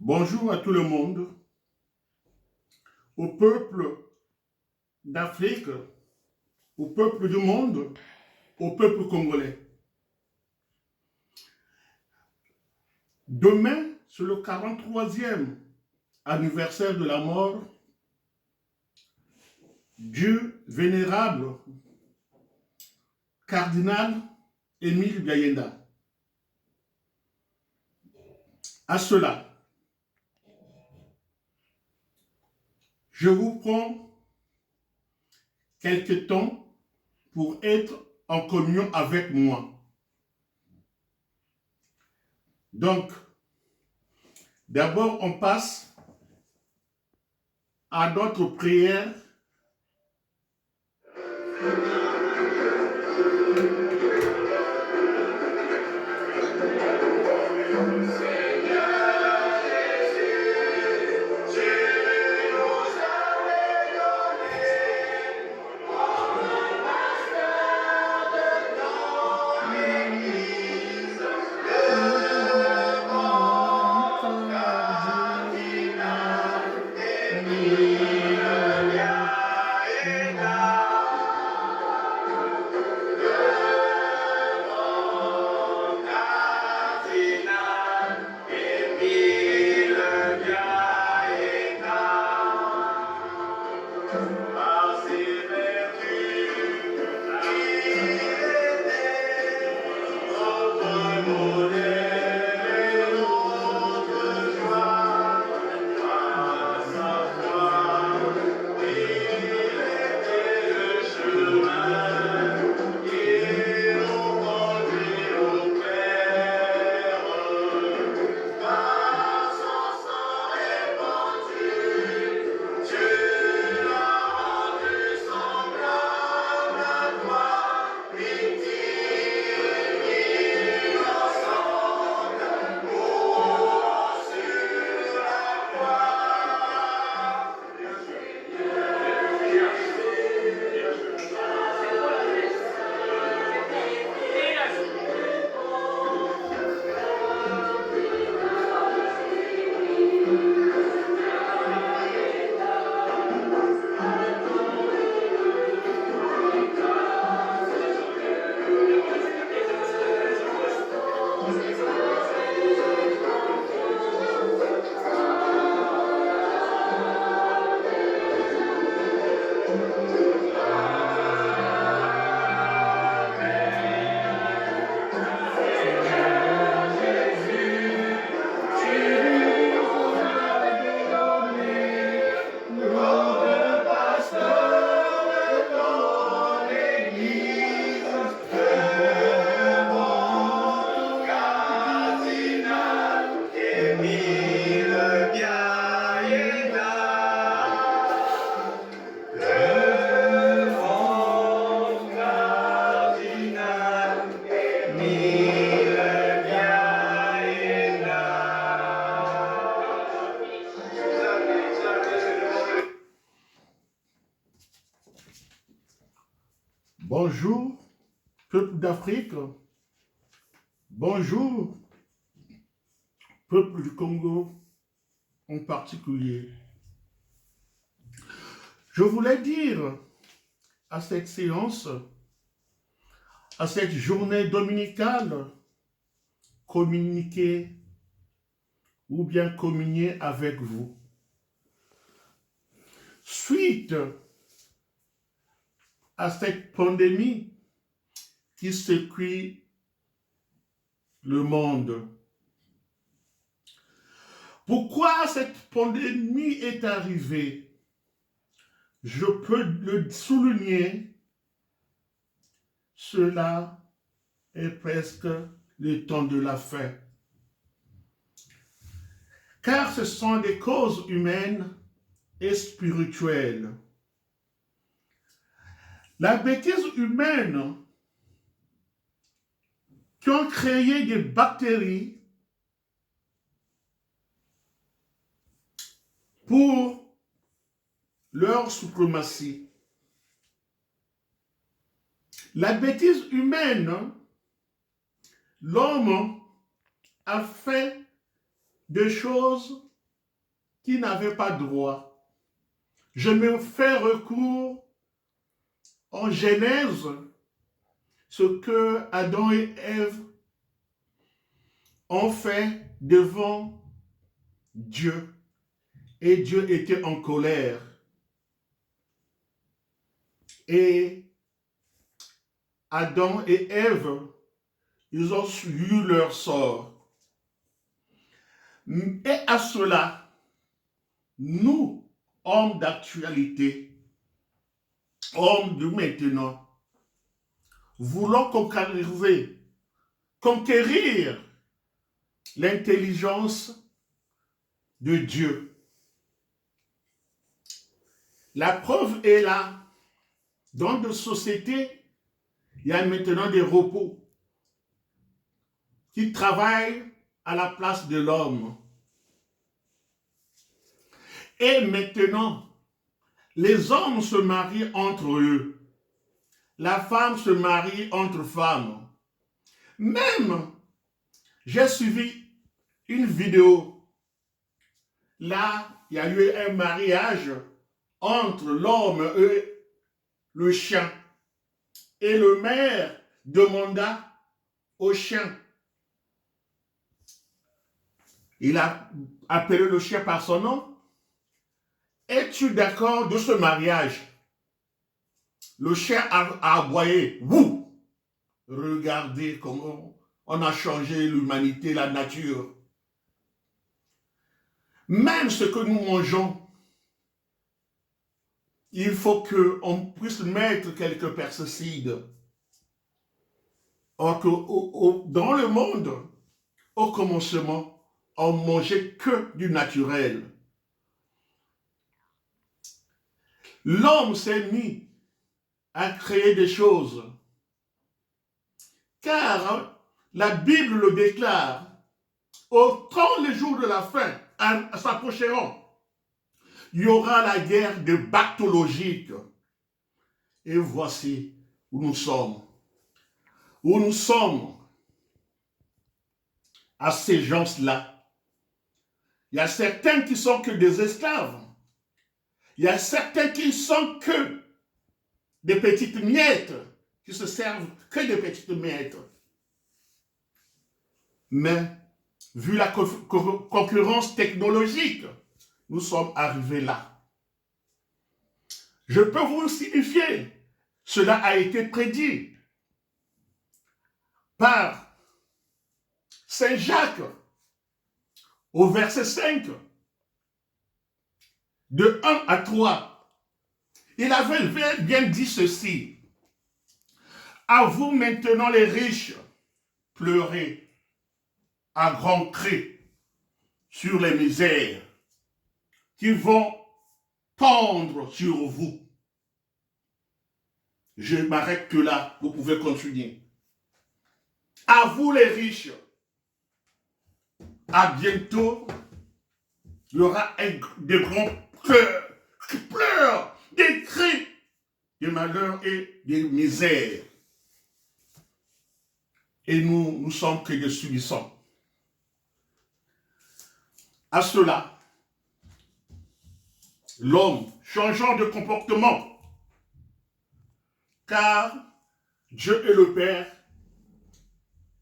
Bonjour à tout le monde, au peuple d'Afrique, au peuple du monde, au peuple congolais. Demain, c'est le 43e anniversaire de la mort du vénérable cardinal Émile Biayenda. À cela, je vous prends quelques temps pour être en communion avec moi. Donc, d'abord, on passe à notre prière. Bonjour, peuple d'Afrique. Bonjour, peuple du Congo en particulier. Je voulais dire à cette séance, à cette journée dominicale, communiquer ou bien communier avec vous. Suite à cette pandémie qui secoue le monde. Pourquoi cette pandémie est arrivée? Je peux le souligner, cela est presque le temps de la fin. Car ce sont des causes humaines et spirituelles. La bêtise humaine qui ont créé des bactéries pour leur suprématie. La bêtise humaine, l'homme a fait des choses qui n'avaient pas droit. Je me fais recours en Genèse, ce que Adam et Ève ont fait devant Dieu. Et Dieu était en colère. Et Adam et Ève, ils ont eu leur sort. Et à cela, nous, hommes d'actualité, hommes de maintenant, voulons conquérir l'intelligence de Dieu. La preuve est là. Dans nos sociétés, il y a maintenant des robots qui travaillent à la place de l'homme. Et maintenant, les hommes se marient entre eux. La femme se marie entre femmes. Même, j'ai suivi une vidéo. Là, il y a eu un mariage entre l'homme et le chien. Et le maire demanda au chien. Il a appelé le chien par son nom. Es-tu d'accord de ce mariage? Le chien a aboyé. Wouh! Regardez comment on a changé l'humanité, la nature. Même ce que nous mangeons, il faut qu'on puisse mettre quelques pesticides. Or dans le monde, au commencement, on ne mangeait que du naturel. L'homme s'est mis à créer des choses. Car la Bible le déclare, autant les jours de la fin s'approcheront, il y aura la guerre de bactériologique. Et voici où nous sommes. Où nous sommes à ces gens-là. Il y a certains qui sont que des esclaves. Il y a certains qui sont que des petites miettes, qui se servent que des petites miettes. Mais, vu la concurrence technologique, nous sommes arrivés là. Je peux vous signifier, cela a été prédit par Saint Jacques au verset 5, de 1 à 3. Il avait bien dit ceci. À vous maintenant les riches, pleurez à grands cris sur les misères qui vont tendre sur vous. Je m'arrête que là, vous pouvez continuer. À vous les riches, à bientôt, il y aura des grands cœurs qui pleurent, des cris de malheur et de misère. Et nous ne sommes que des subissants. À cela, l'homme changeant de comportement, car Dieu est le Père,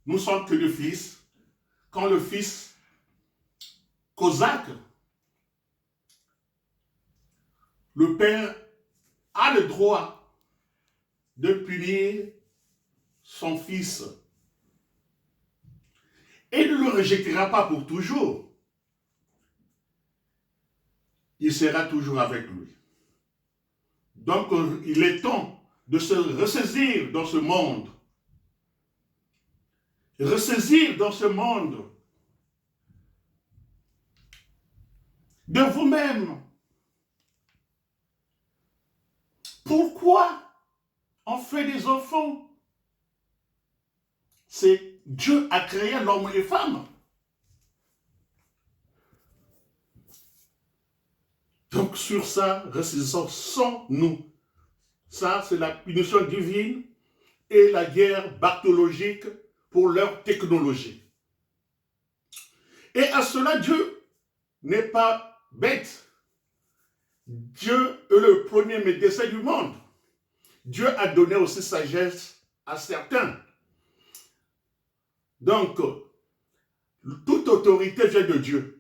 nous sommes que le Fils. Quand le Fils consacre, le Père a le droit de punir son Fils et ne le rejettera pas pour toujours. Il sera toujours avec lui. Donc, il est temps de se ressaisir dans ce monde. Ressaisir dans ce monde de vous-même. Pourquoi on fait des enfants? C'est Dieu a créé l'homme et femme. Donc sur ça, ressaisissons-nous. Ça, c'est la punition divine et la guerre bactériologique pour leur technologie. Et à cela, Dieu n'est pas bête. Dieu est le premier médecin du monde. Dieu a donné aussi sagesse à certains. Donc, toute autorité vient de Dieu.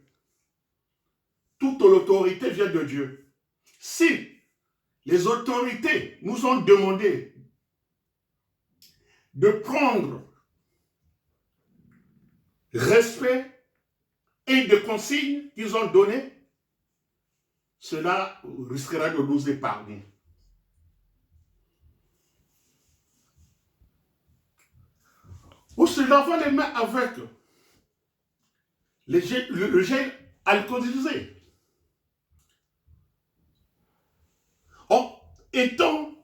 Toute l'autorité vient de Dieu. Si les autorités nous ont demandé de prendre respect et de consignes qu'ils ont données, cela risquera de nous épargner. On se lave les mains avec le gel alcoolisé. En étant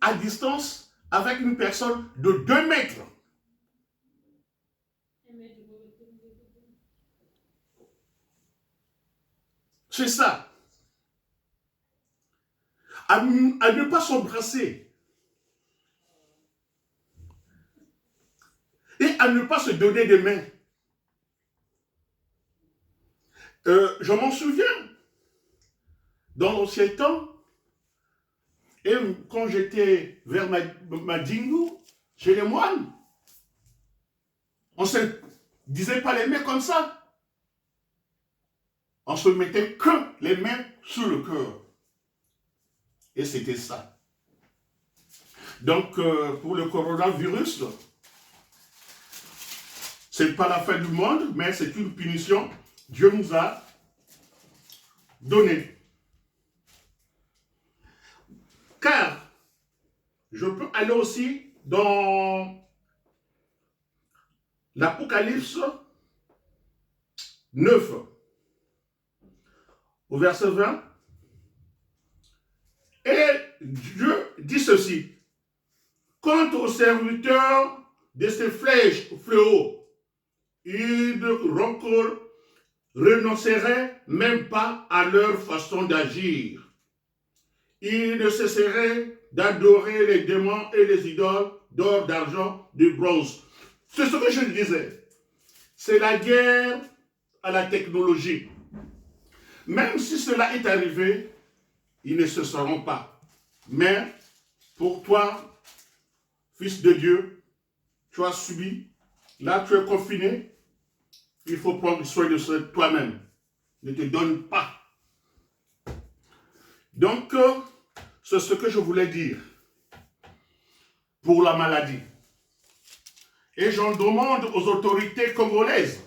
à distance avec une personne de 2 mètres. C'est ça. À ne pas s'embrasser. Et à ne pas se donner des mains. Je m'en souviens. Dans l'ancien temps, et quand j'étais vers Madingu, chez les moines, on ne se disait pas les mains comme ça. On se mettait que les mains sur le cœur. Et c'était ça. Donc, pour le coronavirus, ce n'est pas la fin du monde, mais c'est une punition que Dieu nous a donnée. Car, je peux aller aussi dans l'Apocalypse 9, au verset 20. Et Dieu dit ceci. Quant aux serviteurs de ces flèches fléaux, ils ne renonceraient même pas à leur façon d'agir. Ils ne cesseraient d'adorer les démons et les idoles d'or, d'argent, de bronze. C'est ce que je disais. C'est la guerre à la technologie. Même si cela est arrivé, ils ne se seront pas. Mais pour toi, fils de Dieu, tu as subi, là tu es confiné, il faut prendre soin de toi-même. Ne te donne pas. Donc, c'est ce que je voulais dire pour la maladie. Et j'en demande aux autorités congolaises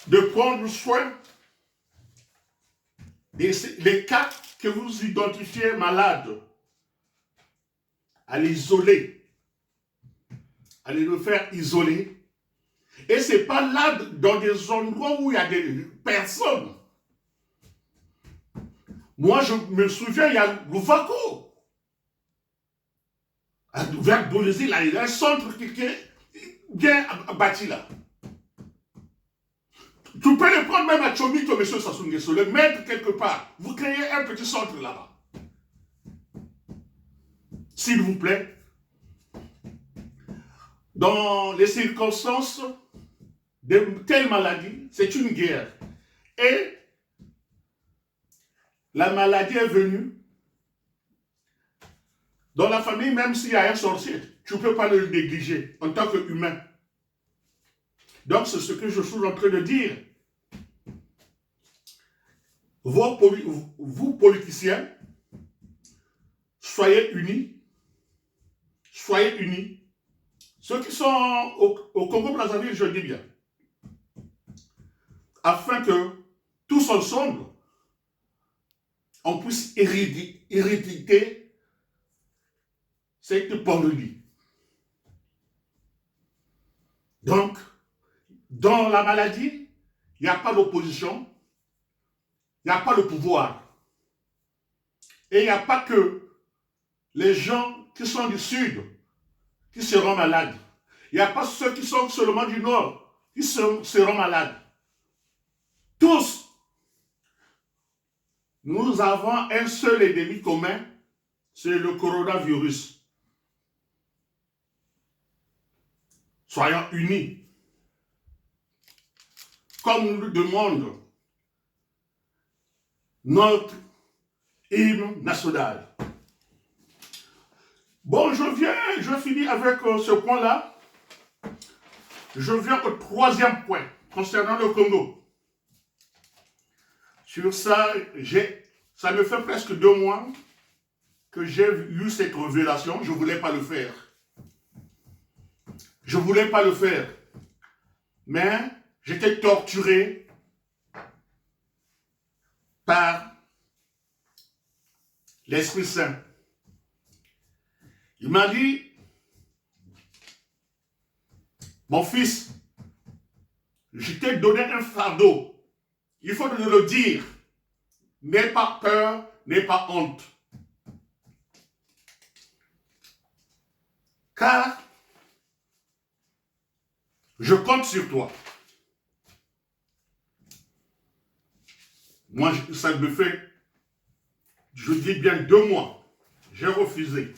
de prendre soin des cas que vous identifiez malades, à les isoler, à les faire isoler. Et ce n'est pas là dans des endroits où il y a des personnes. Moi, je me souviens, il y a Louvako, vers Bolivie, là, il y a un centre qui est bien bâti là. Tu peux le prendre même à Chomito, monsieur Sassou Nguesso, le mettre quelque part. Vous créez un petit centre là-bas. S'il vous plaît. Dans les circonstances de telle maladie, c'est une guerre. Et la maladie est venue. Dans la famille, même s'il y a un sorcier, tu ne peux pas le négliger en tant qu'humain. Donc, c'est ce que je suis en train de dire. Vous, politiciens, soyez unis. Soyez unis. Ceux qui sont au Congo-Brazzaville, je le dis bien. Afin que tous ensemble, on puisse éradiquer cette pandémie. Donc, dans la maladie, il n'y a pas d'opposition, il n'y a pas de pouvoir. Et il n'y a pas que les gens qui sont du sud qui seront malades. Il n'y a pas ceux qui sont seulement du nord qui seront malades. Tous, nous avons un seul ennemi commun, c'est le coronavirus. Soyons unis. Comme nous le demande notre hymne national. Bon, je finis avec ce point-là. Je viens au troisième point concernant le Congo. Sur ça, ça me fait presque 2 mois que j'ai eu cette révélation. Je ne voulais pas le faire. Je ne voulais pas le faire. Mais j'étais torturé par l'Esprit Saint. Il m'a dit, mon fils, je t'ai donné un fardeau. Il faut le dire. N'aie pas peur, n'aie pas honte. Car je compte sur toi. Moi, ça me fait, je dis bien 2 mois. J'ai refusé.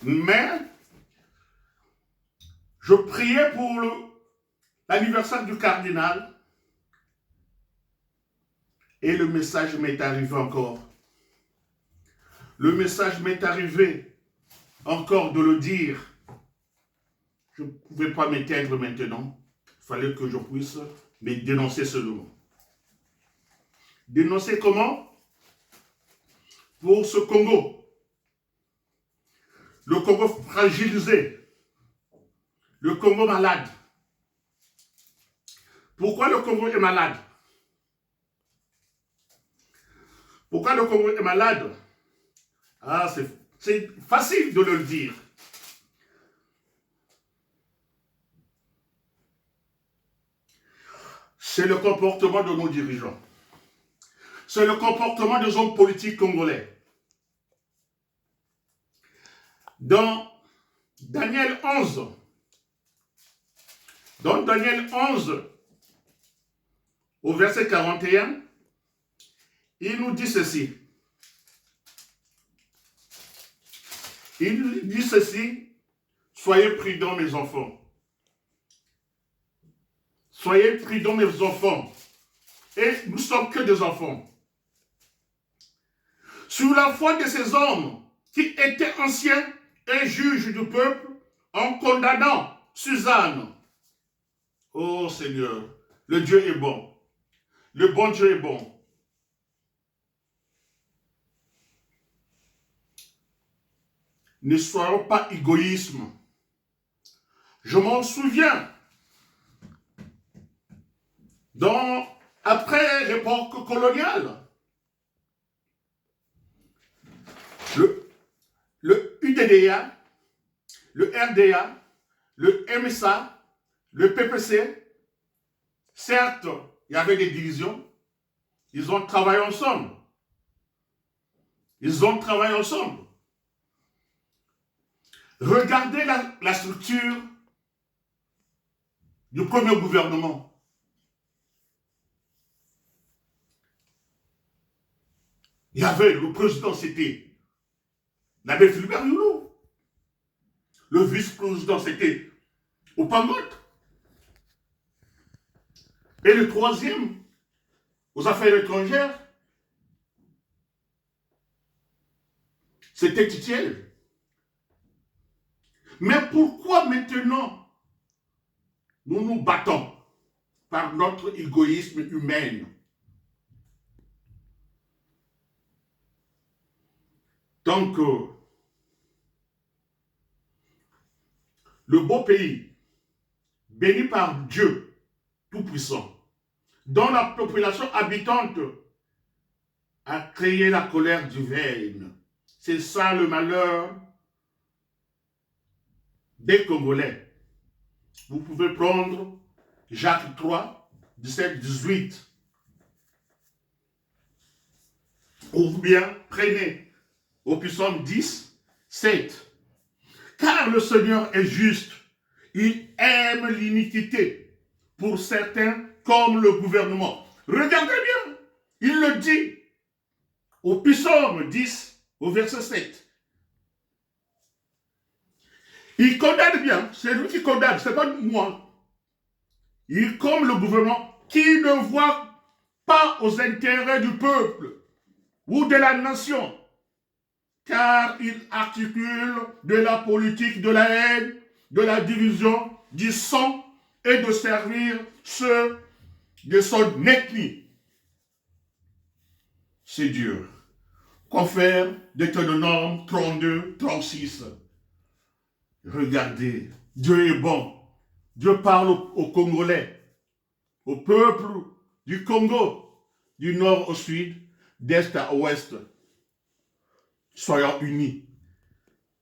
Mais, je priais pour l'anniversaire du cardinal et le message m'est arrivé encore. Le message m'est arrivé encore de le dire. Je ne pouvais pas m'éteindre maintenant. Il fallait que je puisse me dénoncer seulement. Dénoncer comment? Pour ce Congo. Le Congo fragilisé. Le Congo malade. Pourquoi le Congo est malade? Pourquoi le Congo est malade? Ah, c'est facile de le dire. C'est le comportement de nos dirigeants. C'est le comportement des hommes politiques congolais. Dans Daniel 11, au verset 41, il nous dit ceci. Il nous dit ceci, soyez prudents mes enfants. Soyez prudents mes enfants. Et nous ne sommes que des enfants. Sous la foi de ces hommes qui étaient anciens et juges du peuple, en condamnant Suzanne. Oh Seigneur, le Dieu est bon. Le bon Dieu est bon. Ne soyons pas égoïstes. Je m'en souviens. Après l'époque coloniale, le UDDA, le RDA, le MSA, le PPC, certes, il y avait des divisions, ils ont travaillé ensemble. Regardez la structure du premier gouvernement. Il y avait le président, c'était l'abbé Philibert Youlou. Le vice-président, c'était Opangote. Et le troisième, aux affaires étrangères, c'était Titiel. Mais pourquoi maintenant nous nous battons par notre égoïsme humain? Donc, le beau pays, béni par Dieu Tout-Puissant, dont la population habitante a créé la colère divine. C'est ça le malheur des Congolais. Vous pouvez prendre Jacques 3, 17, 18. Ou bien prenez au psaume 10, 7. Car le Seigneur est juste. Il aime l'iniquité pour certains comme le gouvernement. Regardez bien. Il le dit au psaume 10, au verset 7. Il condamne bien. C'est lui qui condamne, ce n'est pas moi. Il comme le gouvernement qui ne voit pas aux intérêts du peuple ou de la nation, car il articule de la politique de la haine, de la division, du sang et de servir ceux de son ethnie. C'est dur. Confère Deutéronome 32, 36. Regardez, Dieu est bon. Dieu parle aux Congolais, au peuple du Congo, du nord au sud, d'est à ouest. Soyons unis.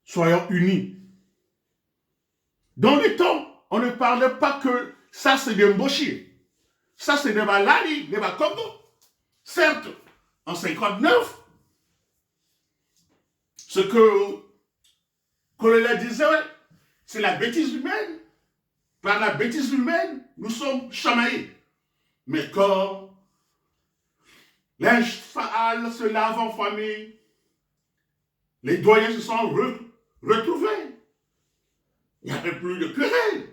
Soyons unis. Dans le temps, on ne parlait pas que ça c'est des Mboshi. Ça c'est des Malali, des Congo. Certes, en 59, ce que Colonel disait, c'est la bêtise humaine. Par la bêtise humaine, nous sommes chamaillés. Mais quand linge sale se lave en famille, les doyens se sont retrouvés. Il n'y avait plus de querelle.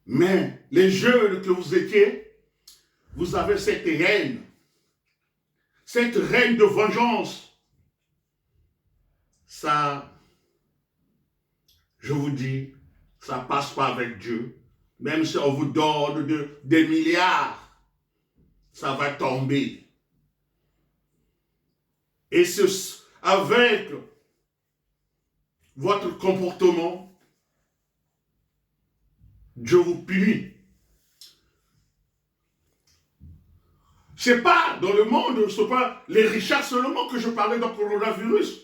Mais les jeunes que vous étiez, vous avez cette haine de vengeance. Ça, je vous dis, ça ne passe pas avec Dieu. Même si on vous donne des milliards, ça va tomber. Et avec votre comportement, Dieu vous punit. C'est pas dans le monde, ce n'est pas les richards seulement que je parlais dans le coronavirus.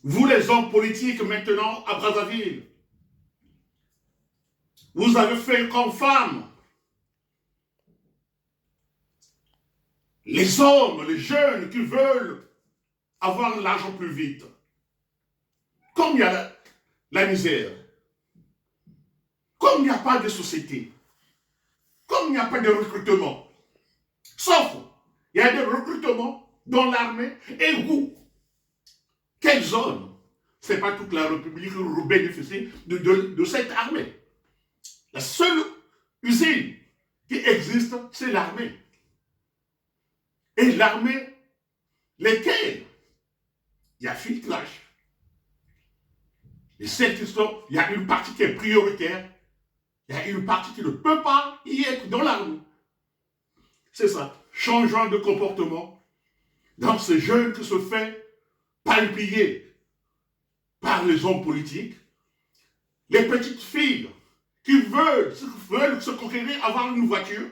Vous les hommes politiques maintenant à Brazzaville, vous avez fait comme femme. Les hommes, les jeunes qui veulent avoir l'argent plus vite. Comme il y a la misère, comme il n'y a pas de société, comme il n'y a pas de recrutement, sauf il y a des recrutements dans l'armée et vous, quelle zone? Ce n'est pas toute la République qui bénéficie de cette armée. La seule usine qui existe, c'est l'armée. Et l'armée, lesquelles? Il y a filtrage. Et celles qui sont, il y a une partie qui est prioritaire, il y a une partie qui ne peut pas y être dans l'armée. C'est ça, changeant de comportement dans ce jeune qui se fait palpiller par les hommes politiques, les petites filles qui veulent se conquérir, avoir une voiture.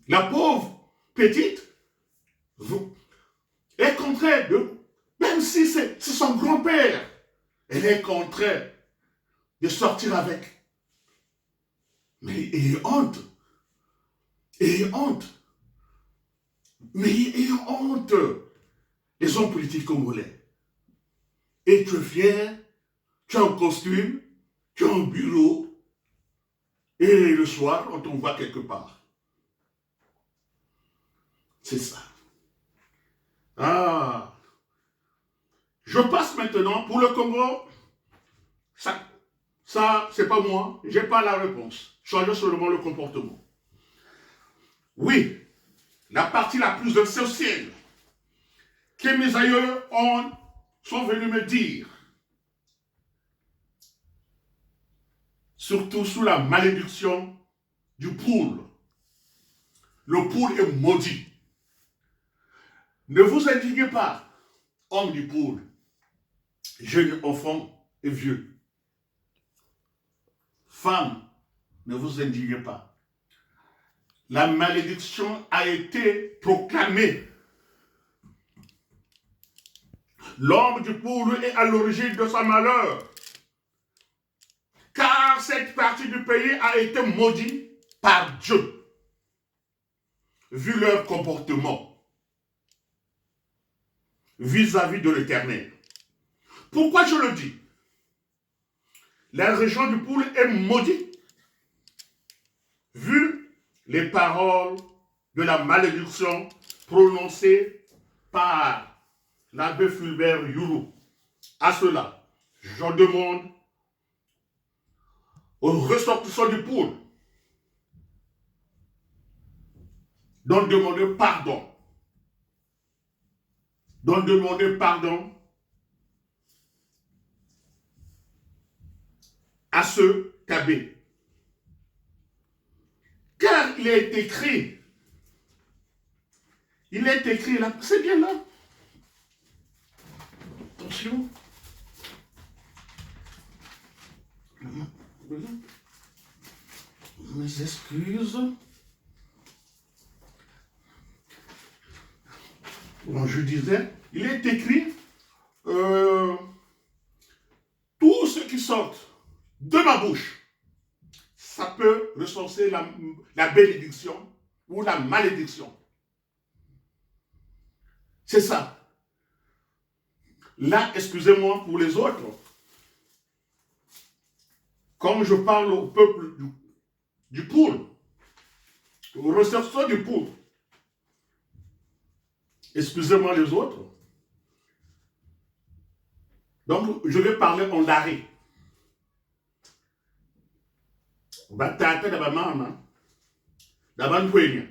La pauvre petite est contrainte de, même si c'est son grand-père, elle est contrainte de sortir avec. Mais ayez honte. Ayez honte. Mais ayez honte. Les hommes politiques congolais. Et tu es fier, tu as un costume, tu as un bureau, et le soir, on t'envoie quelque part. C'est ça. Ah. Je passe maintenant pour le Congo. Ça c'est pas moi. Je n'ai pas la réponse. Changeons seulement le comportement. Oui, la partie la plus essentielle que mes aïeux sont venus me dire, surtout sous la malédiction du poule. Le poule est maudit. Ne vous indignez pas, homme du poule, jeunes enfants et vieux. Femmes, ne vous indignez pas. La malédiction a été proclamée. L'homme du poule est à l'origine de son malheur. Car cette partie du pays a été maudite par Dieu, vu leur comportement vis-à-vis de l'Éternel. Pourquoi je le dis? La région du poule est maudite, vu les paroles de la malédiction prononcées par l'abbé Fulbert Youlou. À cela, je demande aux ressortissants du pool. Donc demandez pardon. Donc demandez pardon à ce Kabé. Car il est écrit là, c'est bien là. Attention. Mes excuses. Bon, je disais, il est écrit tout ce qui sort de ma bouche, ça peut recenser la bénédiction ou la malédiction. C'est ça. Là, excusez-moi pour les autres. Comme je parle au peuple du pool, aux ressortissants du pool, excusez-moi les autres. Donc, je vais parler en l'arrêt. Batata da mama, da bankwenya.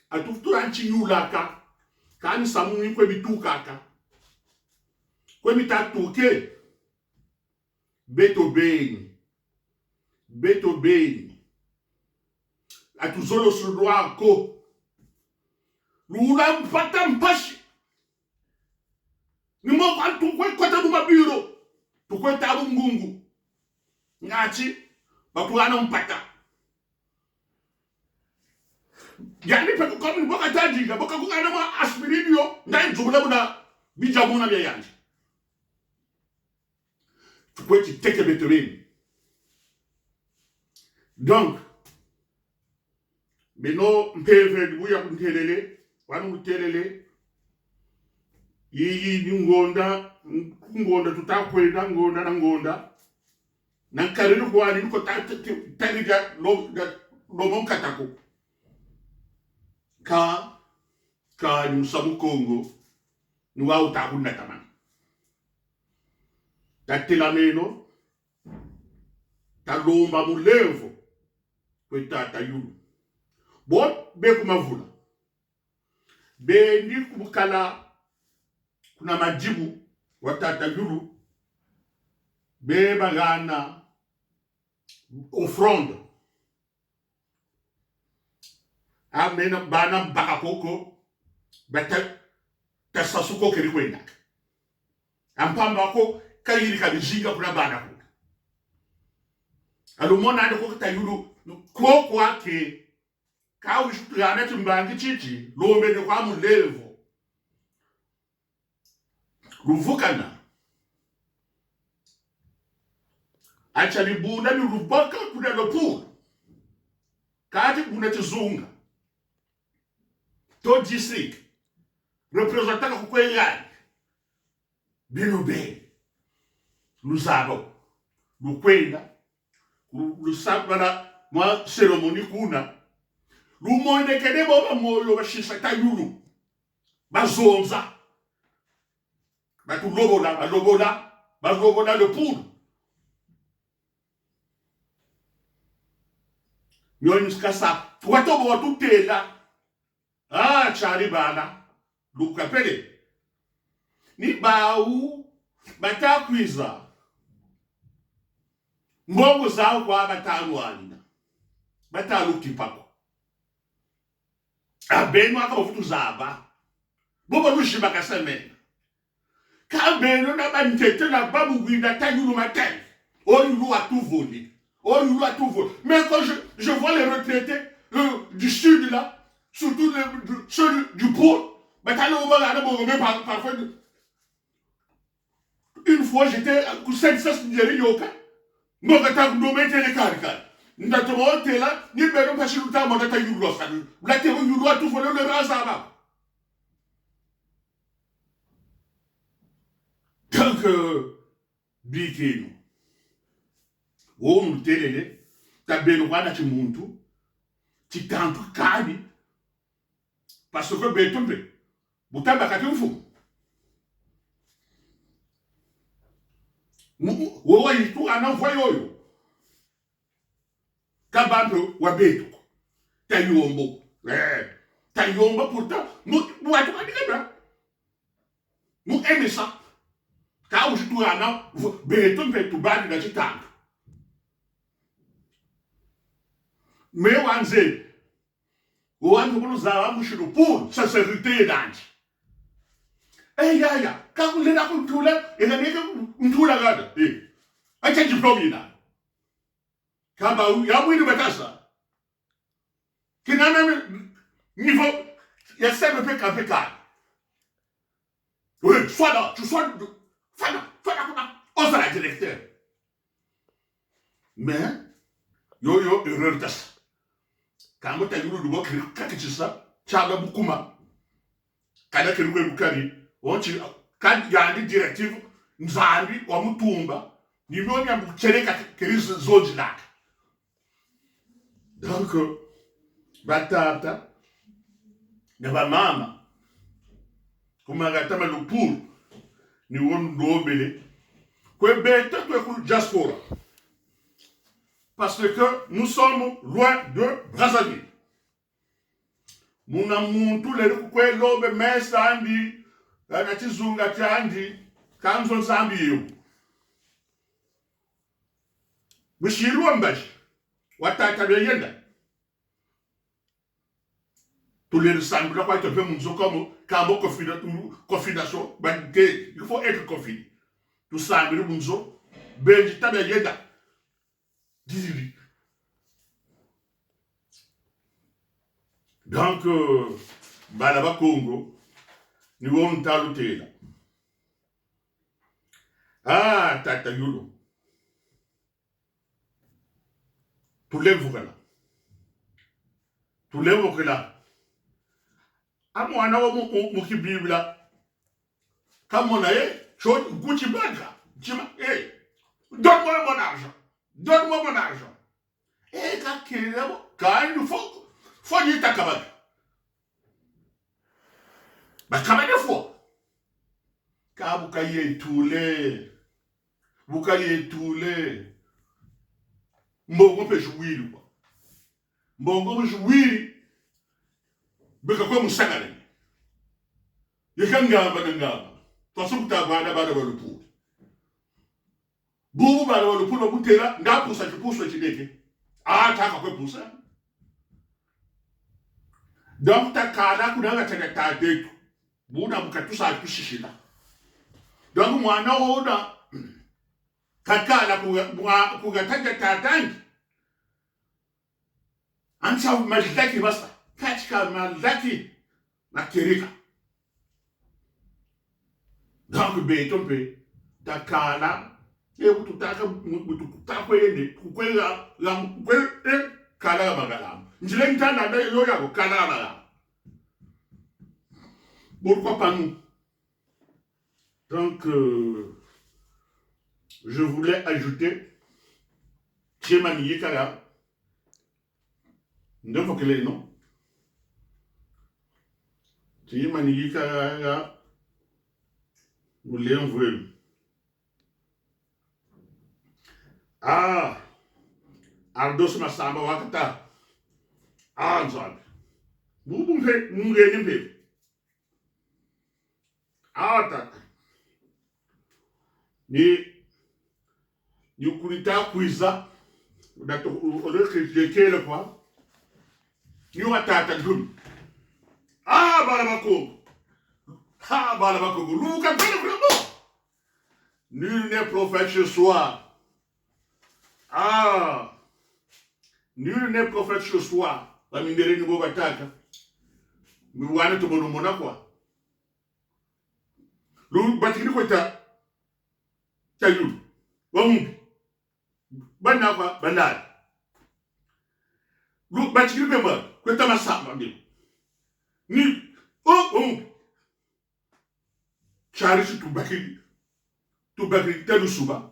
Atuftura nchi yulaka, kani samuni kwe bitukaka. Kwe mitatuke, beto beni. Beto beni. Atuzolo sudwa ko. Lula mpata mpashi. Ni mo tukwe kwata numa biro. Tukwe tabu ngungu. Ngachi, bakuana mpata. Yani pe ko boka tajiga, boka kugana ma aspiridio, ngai jubula buna bijamuna bya yanji. Tukwe ti teke betobeni. Donc, beno mpeve buya kuntelele, wanu kutelele. Yi ngonda tutakwenda ngonda na ngonda. Nankariru kwani niko tariga lo monkatako. Ka ni musamu Kongo ni wa utakunda tamani. Tatela meno talomba mulevo kwetata yulu. Bot be kumavula. Be ndi kubukala kuna majibu watata yulu. Be bagana offrande. Amena bana bakakoko bata tasasuko kerikwenda. Ampamba ko kayiri kabijinga kuna bana ko. Alumona ndo ko tayulu ko kwake ka ushutana timbangi chichi lombe ndo kwa mulevo. Ruvukana. Acha libunda ni rubaka kuna lopu. Kati kuna tizunga. To district représentant ko kweyani binobe luzabo lukwenda lusabana mwa ceremony kuna lumonde kede boba moyo bashisa tayulu bazonza balobola le poule nyoni skasa watobo watutela. Ah, chari bana. Lukapele. Ni bau batakwiza. Mbongo zao kwa bataluanina. Batalukipako. Abeno akafutu zaba. Bobo lushiba kasemena. Kabeno na bantete na babu guida tayulu matin. Oyulu a tout volé. Oyulu a tout volé. Mais quand je vois les retraités du sud là, surtout ceux du pôle, parfois. Une fois j'étais à 700 yoka, Mogata Gomete les caricats. Nous avons été là, ni ben pas sur le temps, on a taillé le rosa. La terre du roi tout voler le rasava. Donc, bikino. Oh, nous télé, t'as benoît à Timuntu, tu t'entres cadi. Parce que betombe, butamba katufu. Wowa yitu anavoyoyo. Kabando wabeto. Tayombo. Tayombo pourtant. Mou a tout dit mou aime ça. Quand je tourne là, beto fait tout bas dans ce temps. Mais wanze. Wanze pour nous avoir mouché le pour sincérité d'ange. Ya. Quand vous êtes là pour tout là, et là, vous tout là, regarde. A quel diplôme il a? Quand il y a oui de batassa. Qui n'a même niveau, il y a 5 peu qu'un peu calme. Oui, sois là, tu sois là, on sera la directeur. Mais, yo, erreur d'as. Quand vous avez eu le mot, quand tu sais ça, tu as beaucoup mal. Quand tu as eu le carré, quand il y a une directive, nous avons dit, on m'a ni nous avons tiré quelques zones là. Donc, batata, ne va mama, comme un gâteau le pour, nous avons l'obélé, que bête, que diaspora. Parce que nous sommes loin de Brazzaville. Mon amour, tous les coups, l'obe, mais Sandi, la Natizunga Tiandi, Kamson Sambi. Monsieur Luambash, Wataka de Yenda. Tous les samedis, là, tu peux nous comme Kambo confidation, il faut être confiné. Tout ça, nous Benji Tabia Yenda. Dis-lui. Donc, Balaba Congo, nous avons taluté là. Ah, Tata Yulo. Tous les vous là. Tous les vous là. À moi, on a mon qui Bible là. Comme on a chose, Gucci Baga. Donne-moi mon argent. Donne-moi mon argent. Et quand il faut dire ta cabane. Mais cabane de fois. Quand vous caillez tous les. Vous caillez tous les. Mbongo peut jouir ou pas. Mbongo peut jouir. Mais quand vous savez. Il y a un gars. De toute façon, vous avez le pour. Vous avez le pour, vous avez là. N'a pour ça, je pousse le chideke. Ah, tu as quoi pour ça? Donc, tu as qu'à vous avez ta tête. Vous avez tout ça, tout chichi là. Donc, moi, non, kaka la kugataka tatangi. Ansa mazaki basta. Katika mazaki na kirika. Donc, beton pe. Takala. Et vous tout à fait, kala magala. Njilenta na yo ya kala magala. Pourquoi pas nous? Donc, je voulais ajouter Chemani Yekara. Ne faut que les noms. Chemani Yekara. Vous l'avez envoyé. Ah, Ardos Massamba Wakata. Ah, Nzab. Vous faites, nous gagnons. Ah, tata. Ni ukulita kuiza dato ole kwa ni watata dun balabako luka vraiment nul n'est prophète ce soir. Nul n'est prophète ce soir. La mindere ni boba taka mi wana to bono mona kwa lu batiri ko ta Tayu, Wambi, Banava, Banal. Look, but you remember, Quetamasama, ni, Charity to Bakri, Telusuba,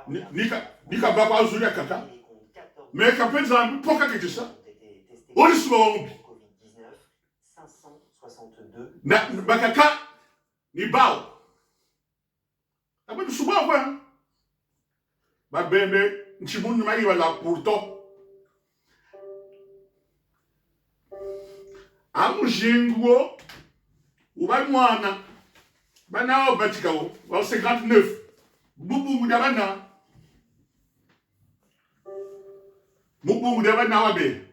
Nika Baba Zulia Kaka, make a peasant, pocket it, sir. What is wrong? Bakaka, ni Bao. Abou Souba, ma bébé, Nchimoun Maïva la pourtant. Amujingo, ou Bana, Bana, Batikao, en 59. Boubou Moudabana. Boubou Moudabana Wabe.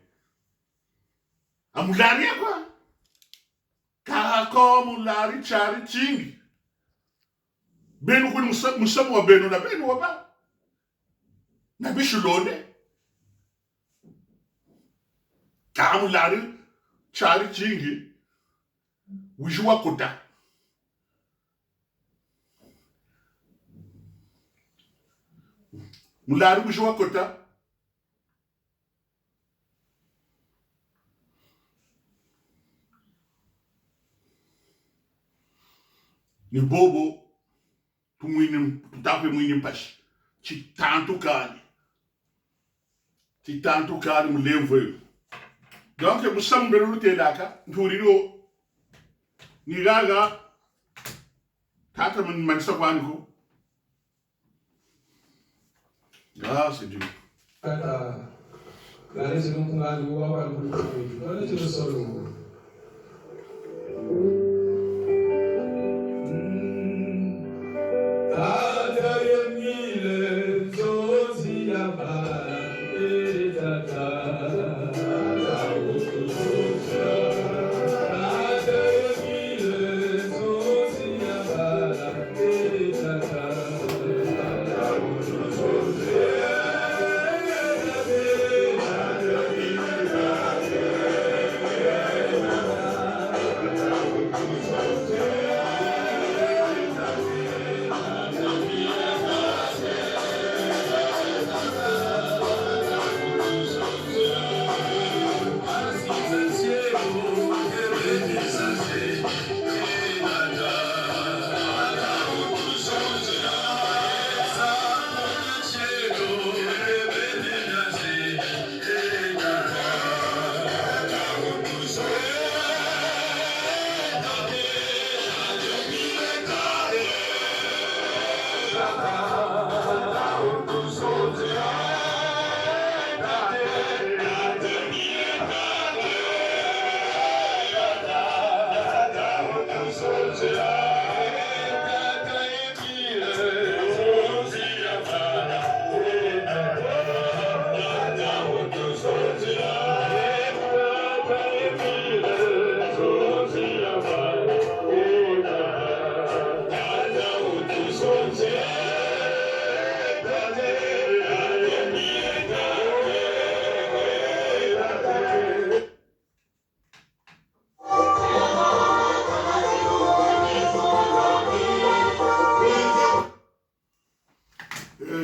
Amulari quoi? Karako, Moulari, Chari, Ching. Benu kuni musamu wa benu na benu waba. Na bishulone. Kamulari, Chari, Ching. Wijua kota. Mulari wijua kota. Ni bobo. Tape mwini mpashi. Tanto kani mlemve. Donc musamu belu te daka. Nturiro. Ni gaga. Tata manisa kwaniko. Ah, c'est dur. Kata. Lari sebelum tengah dua awal berikut. Lalu terus solo.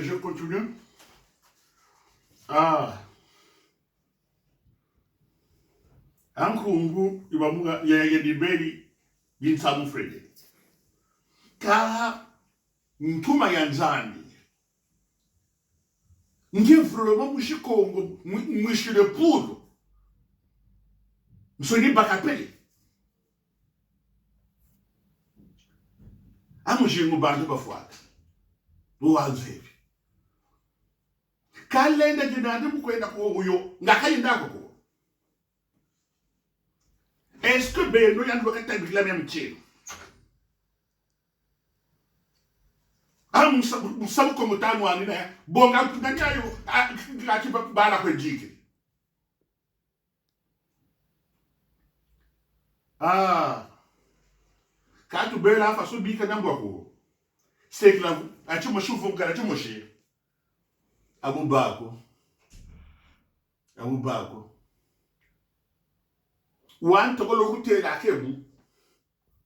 Je continue. Ah. Ankungu ibamuga yeye dibeli binsamu frede. Ka ntuma ya nzambi. Ngi vraiment mushikongo mushile poudre. Msoni bakapeli. Amujingu bantu bafuata. Uwanzevi. Kalenda jinadi mukwenda ko uyo ngakayinda ko. Est-ce que Beno yandu wakati la même chelo? Musabu ko mutano ani na bonga tunanyayo ngati bana ko jike. Ah. Katu bela fa so bika nambwa ko. C'est que là, tu me chauffes, tu me chauffes. Abubako. Wan to lo kute la kebu.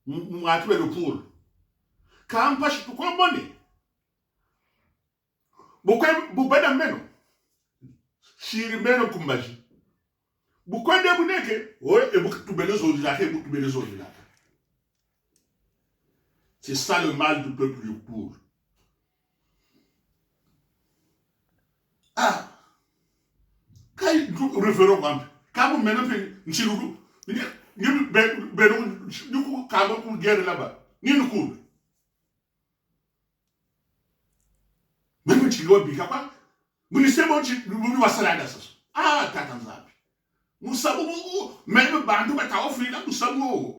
Mwatu le pool. Kampa shi kwa money. Bubeda meno. Shiri meno kumbaji. Bukwende buneke. Oye, e buku tubelezo di la ke, buku tubelezo di la. C'est ça le mal du peuple pour. Ah, quand nous revenons, quand vous menez Nchilou, nous avons guerre là-bas, nous cours. Même si vous bicapa, vous ne savez pas si vous avez salade. Ah, Tatanzabi. Nous savons, même bantu bataofila kusango